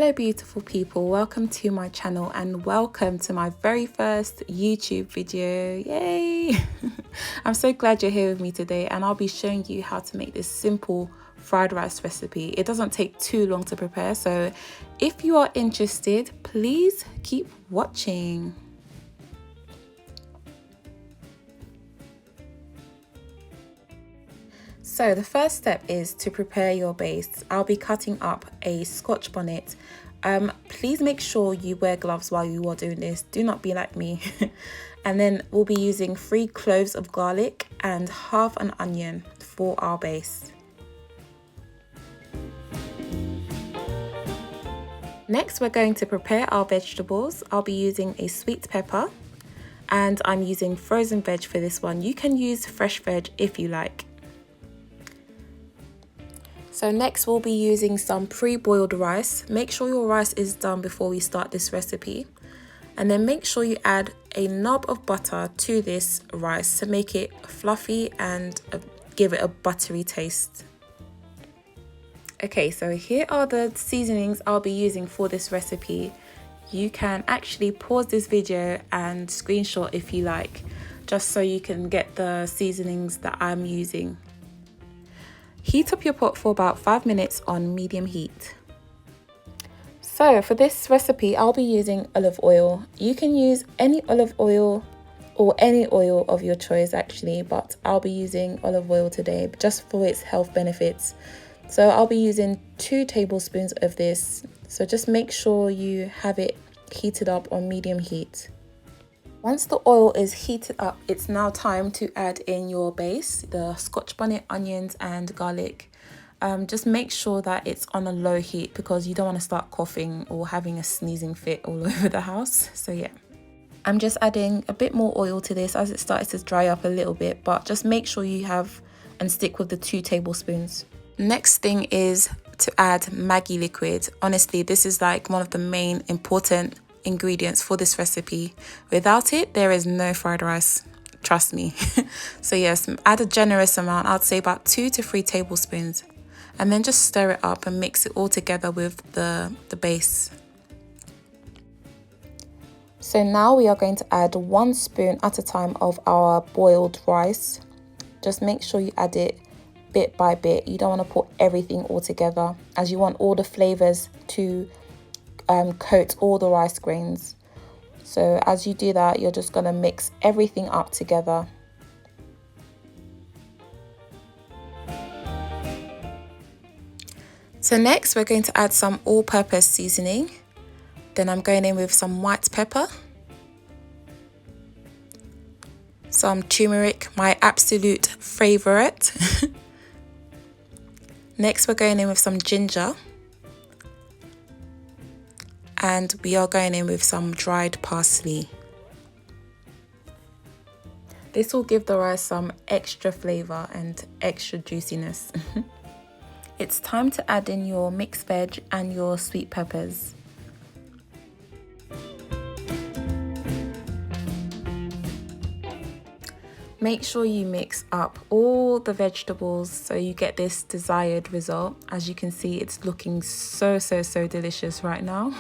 Hello beautiful people, welcome to my channel and welcome to my very first YouTube video. Yay! I'm so glad you're here with me today, and I'll be showing you how to make this simple fried rice recipe. It doesn't take too long to prepare, so if you are interested, please keep watching. So the first step is to prepare your base. I'll be cutting up a Scotch bonnet. Please make sure you wear gloves while you are doing this. Do not be like me. And then we'll be using 3 cloves of garlic and half an onion for our base. Next, we're going to prepare our vegetables. I'll be using a sweet pepper and I'm using frozen veg for this one. You can use fresh veg if you like. So next we'll be using some pre-boiled rice. Make sure your rice is done before we start this recipe. And then make sure you add a knob of butter to this rice to make it fluffy and give it a buttery taste. Okay, so here are the seasonings I'll be using for this recipe. You can actually pause this video and screenshot if you like, just so you can get the seasonings that I'm using. Heat up your pot for about 5 minutes on medium heat. So for this recipe, I'll be using olive oil. You can use any olive oil or any oil of your choice actually, but I'll be using olive oil today just for its health benefits. So I'll be using 2 tablespoons of this. So just make sure you have it heated up on medium heat. Once the oil is heated up, it's now time to add in your base, the Scotch bonnet, onions and garlic. Just make sure that it's on a low heat because you don't want to start coughing or having a sneezing fit all over the house. So yeah, I'm just adding a bit more oil to this as it starts to dry up a little bit, but just make sure you have and stick with the 2 tablespoons. Next thing is to add Maggi liquid. Honestly, this is like one of the main important ingredients for this recipe. Without it, there is no fried rice, trust me. So yes, add a generous amount. I'd say about 2 to 3 tablespoons, and then just stir it up and mix it all together with the base. So now we are going to add 1 spoon at a time of our boiled rice. Just make sure you add it bit by bit. You don't want to put everything all together, as you want all the flavors to coat all the rice grains. So as you do that, you're just going to mix everything up together. So next we're going to add some all-purpose seasoning. Then I'm going in with some white pepper, some turmeric, my absolute favorite. Next we're going in with some ginger. And we are going in with some dried parsley. This will give the rice some extra flavor and extra juiciness. It's time to add in your mixed veg and your sweet peppers. Make sure you mix up all the vegetables so you get this desired result. As you can see, it's looking so delicious right now.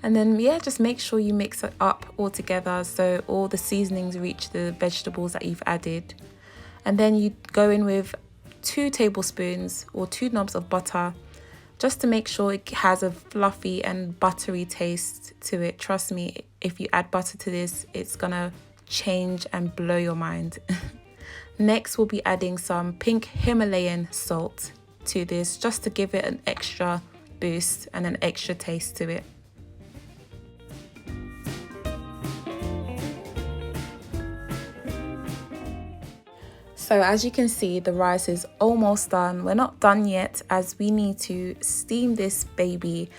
And then yeah, just make sure you mix it up all together so all the seasonings reach the vegetables that you've added. And then you go in with 2 tablespoons or 2 knobs of butter, just to make sure it has a fluffy and buttery taste to it. Trust me, if you add butter to this, it's gonna change and blow your mind. Next we'll be adding some pink Himalayan salt to this, just to give it an extra boost and an extra taste to it. So as you can see, the rice is almost done. We're not done yet, as we need to steam this baby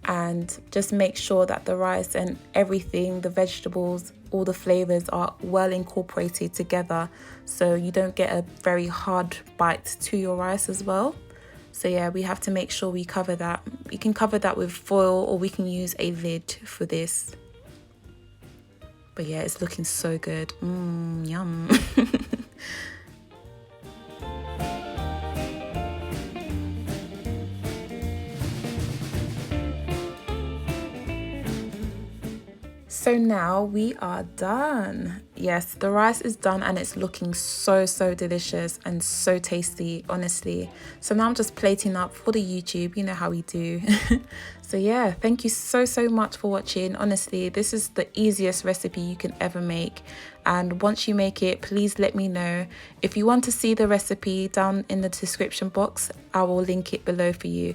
and just make sure that the rice and everything, the vegetables, all the flavors are well incorporated together, so you don't get a very hard bite to your rice as well. So yeah, we have to make sure we cover that. You can cover that with foil, or we can use a lid for this. But yeah, it's looking so good. Yum. So now we are done. Yes, the rice is done and it's looking so delicious and so tasty, honestly. So now I'm just plating up for the YouTube, you know how we do. So yeah, thank you so much for watching. Honestly, this is the easiest recipe you can ever make. And once you make it, please let me know. If you want to see the recipe, down in the description box, I will link it below for you.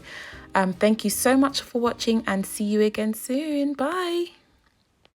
Thank you so much for watching and see you again soon. Bye.